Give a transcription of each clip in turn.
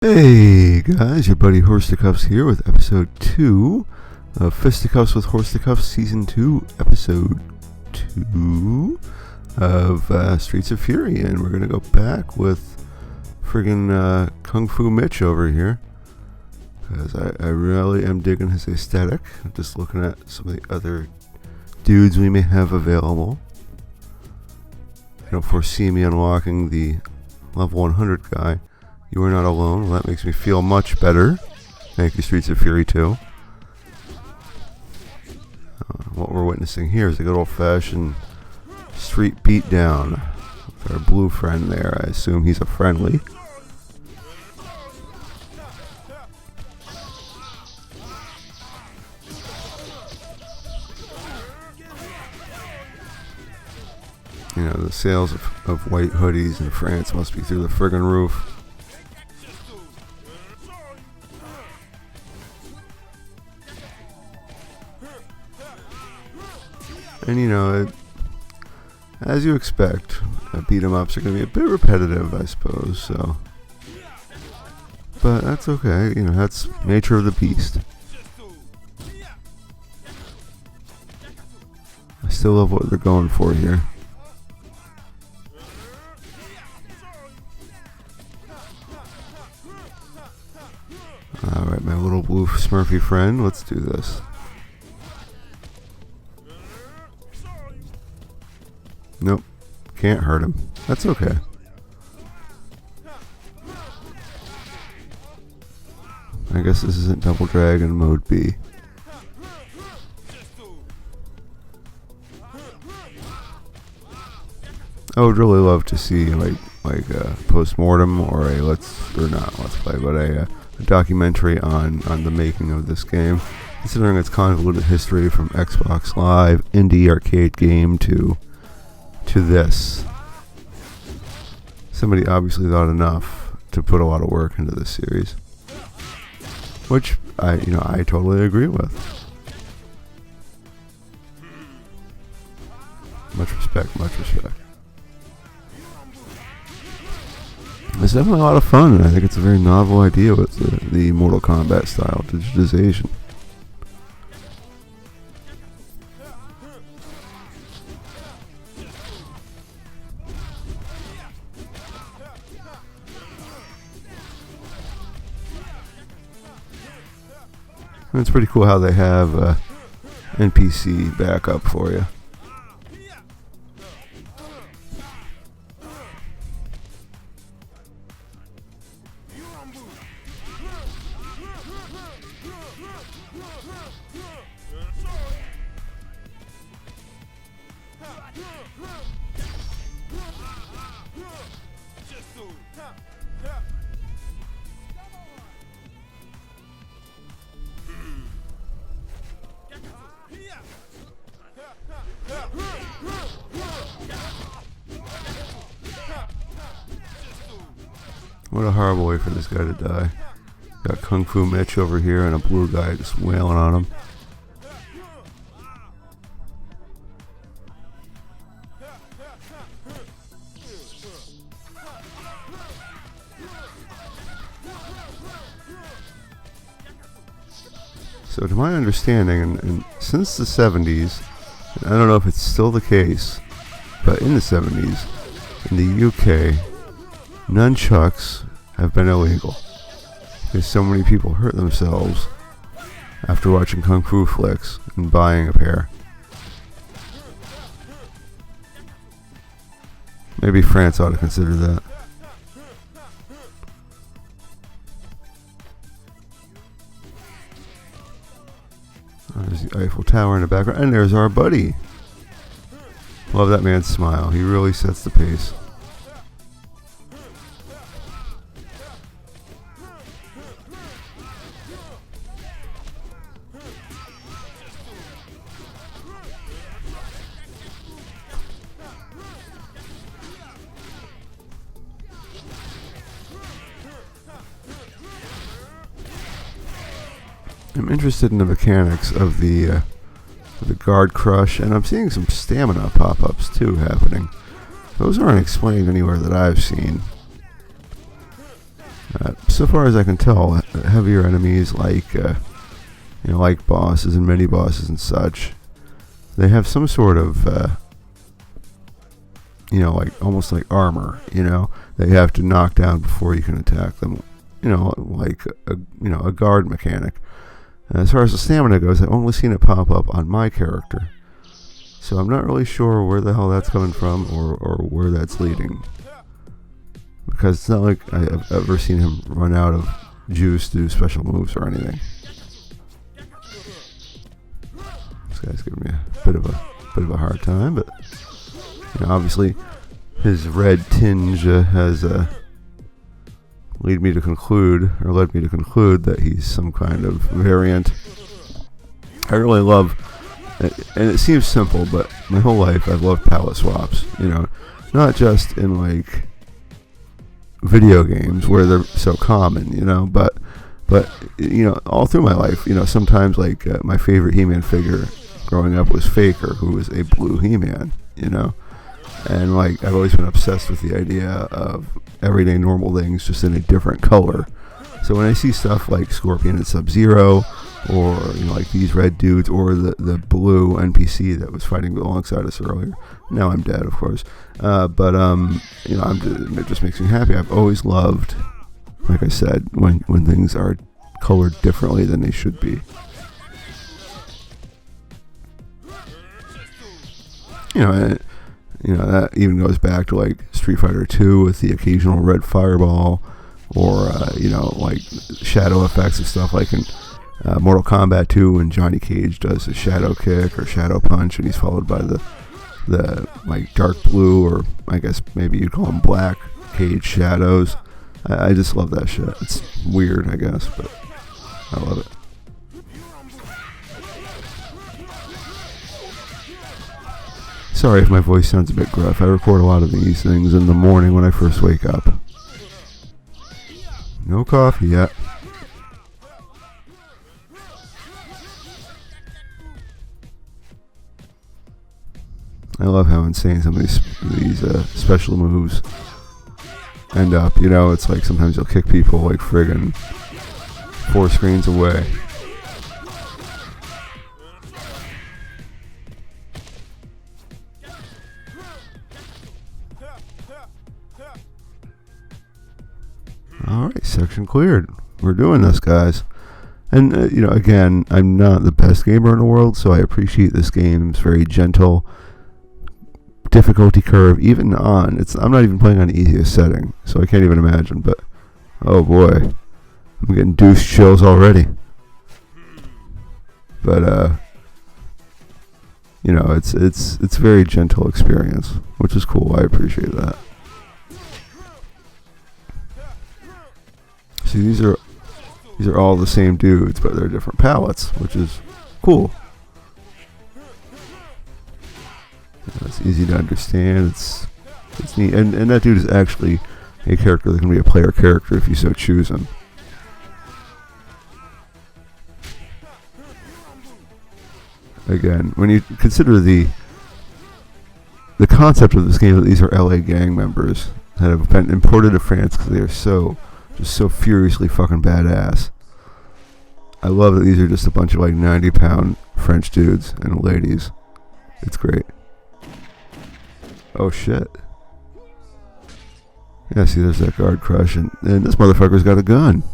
Hey guys, your buddy Horseticuffs here with episode 2 of Fisticuffs with Horseticuffs Season 2, episode 2 of Streets of Fury, and we're gonna go back with friggin' Kung Fu Mitch over here, because I really am digging his aesthetic. I'm just looking at some of the other dudes we may have available. I don't foresee me unlocking the level 100 guy. You are not alone. Well, that makes me feel much better. Thank you, Streets of Fury 2. What we're witnessing here is a good old-fashioned street beatdown with our blue friend there. I assume he's a friendly. You know, the sales of white hoodies in France must be through the friggin' roof. And you know, as you expect, beat 'em ups are going to be a bit repetitive, I suppose. So, but that's okay. You know, that's nature of the beast. I still love what they're going for here. All right, my little blue Smurfy friend. Let's do this. Nope, can't hurt him. That's okay. I guess this isn't Double Dragon Mode B. I would really love to see like a post-mortem or a let's play, but a documentary on the making of this game, considering its convoluted history from Xbox Live indie arcade game to this. Somebody obviously thought enough to put a lot of work into this series, which I totally agree with. Much respect. It's definitely a lot of fun, and I think it's a very novel idea with the Mortal Kombat style digitization. And it's pretty cool how they have NPC backup for you. What a horrible way for this guy to die. Got Kung Fu Mitch over here and a blue guy just wailing on him. So to my understanding, and since the 70s, and I don't know if it's still the case, but in the 70s, in the UK, nunchucks have been illegal because so many people hurt themselves after watching kung fu flicks and buying a pair. Maybe France ought to consider that. There's the Eiffel Tower in the background, and there's our buddy. Love that man's smile. He really sets the pace. I'm interested in the mechanics of the guard crush, and I'm seeing some stamina pop-ups too happening. Those aren't explained anywhere that I've seen. So far as I can tell, heavier enemies like like bosses and mini bosses and such, they have some sort of like almost like armor, that you have to knock down before you can attack them. Like a guard mechanic. As far as the stamina goes, I've only seen it pop up on my character, so I'm not really sure where the hell that's coming from or where that's leading. Because it's not like I've ever seen him run out of juice to do special moves or anything. This guy's giving me a bit of a hard time, but obviously his red tinge has led me to conclude that he's some kind of variant. I really love, and it seems simple, but my whole life I've loved palette swaps. Not just in like video games where they're so common, but all through my life, sometimes like my favorite He-Man figure growing up was Faker, who was a blue He-Man, and like I've always been obsessed with the idea of everyday normal things just in a different color. So when I see stuff like Scorpion and Sub-Zero, or like these red dudes, or the blue NPC that was fighting alongside us earlier. Now I'm dead, of course. It just makes me happy. I've always loved, like I said, when things are colored differently than they should be. That even goes back to like Street Fighter 2 with the occasional red fireball, or like shadow effects and stuff like in Mortal Kombat 2 when Johnny Cage does a shadow kick or shadow punch and he's followed by the like dark blue, or I guess maybe you'd call them black Cage shadows. I just love that shit. It's weird, I guess, but I love it. Sorry if my voice sounds a bit gruff. I record a lot of these things in the morning when I first wake up. No coffee yet. I love how insane some of these special moves end up. It's like sometimes you'll kick people like friggin' 4 screens away. Alright, section cleared. We're doing this, guys. And, again, I'm not the best gamer in the world, so I appreciate this game's very gentle difficulty curve, even on. I'm not even playing on the easiest setting, so I can't even imagine, but oh boy. I'm getting douche chills already. But, it's a very gentle experience, which is cool. I appreciate that. See, these are all the same dudes, but they're different palettes, which is cool. It's easy to understand. It's neat, and that dude is actually a character that can be a player character if you so choose him. Again, when you consider the concept of this game, that these are LA gang members that have been imported to France because they are so furiously fucking badass. I love that these are just a bunch of like 90-pound French dudes and ladies. It's great. Oh shit. Yeah, see, there's that guard crush, and this motherfucker's got a gun.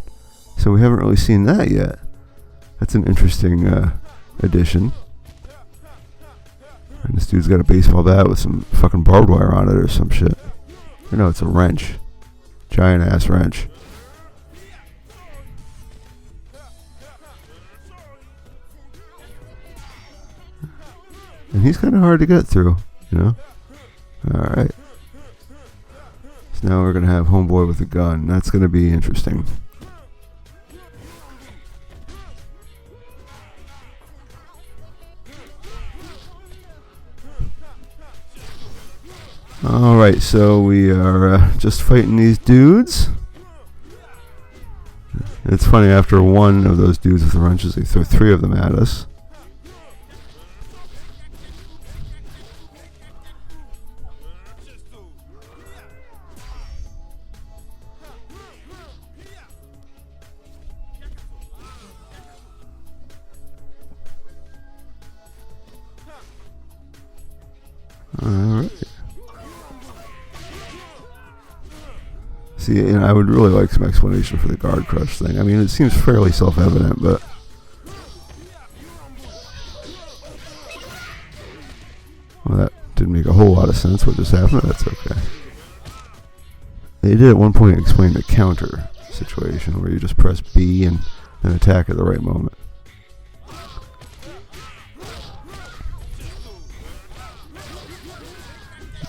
So we haven't really seen that yet. That's an interesting addition. And this dude's got a baseball bat with some fucking barbed wire on it or some shit. Or no, it's a wrench. Giant ass wrench. And he's kind of hard to get through, Alright. So now we're going to have Homeboy with a gun. That's going to be interesting. Alright, so we are just fighting these dudes. It's funny, after one of those dudes with the wrenches, they throw 3 of them at us. Alright. See, I would really like some explanation for the guard crush thing. I mean, it seems fairly self-evident, but... Well, that didn't make a whole lot of sense what just happened, but that's okay. They did at one point explain the counter situation, where you just press B and then attack at the right moment.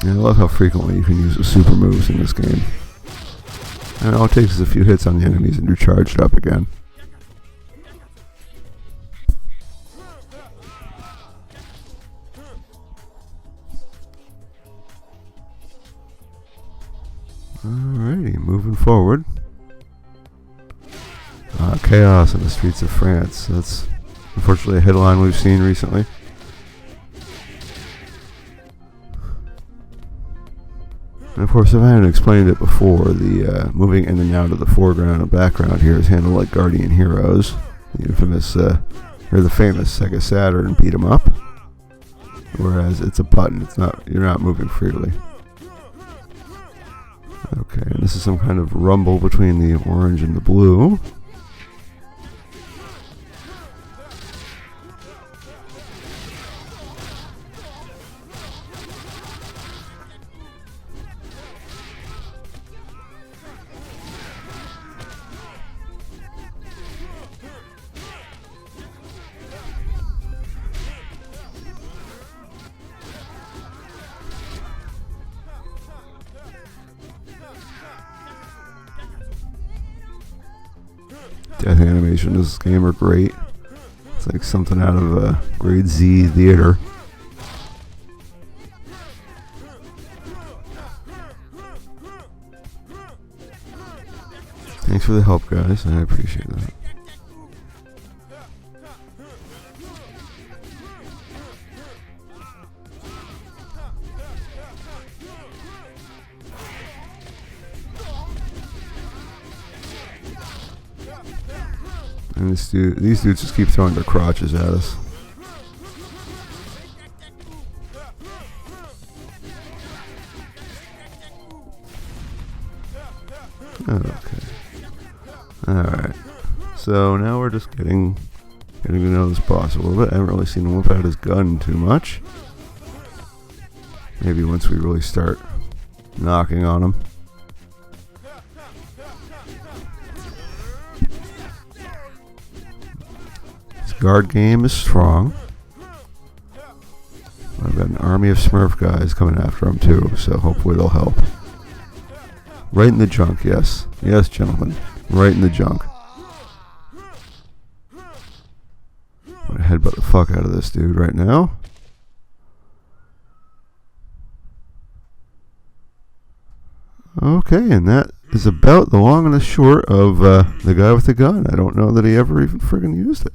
And I love how frequently you can use the super moves in this game. And all it takes is a few hits on the enemies and you're charged up again. Alrighty, moving forward. Chaos in the streets of France. That's unfortunately a headline we've seen recently. And of course, if I hadn't explained it before, the moving in and out of the foreground and background here is handled like Guardian Heroes, the infamous, or the famous Sega Saturn beat 'em up. Whereas it's a button; it's not. You're not moving freely. Okay, and this is some kind of rumble between the orange and the blue. Death animation in this game are great. It's like something out of a grade Z theater. Thanks for the help, guys. I appreciate that. And these dudes just keep throwing their crotches at us. Okay. Alright. So now we're just getting to know this boss a little bit. I haven't really seen him whip out his gun too much. Maybe once we really start knocking on him. Guard game is strong. I've got an army of Smurf guys coming after him too, so hopefully they'll help. Right in the junk, yes. Yes, gentlemen. Right in the junk. I'm gonna headbutt the fuck out of this dude right now. Okay, and that is about the long and the short of the guy with the gun. I don't know that he ever even friggin' used it.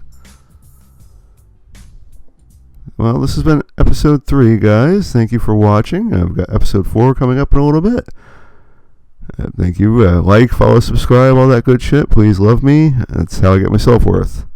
Well, this has been episode 3, guys. Thank you for watching. I've got episode 4 coming up in a little bit. Thank you. Like, follow, subscribe, all that good shit. Please love me. That's how I get my self-worth.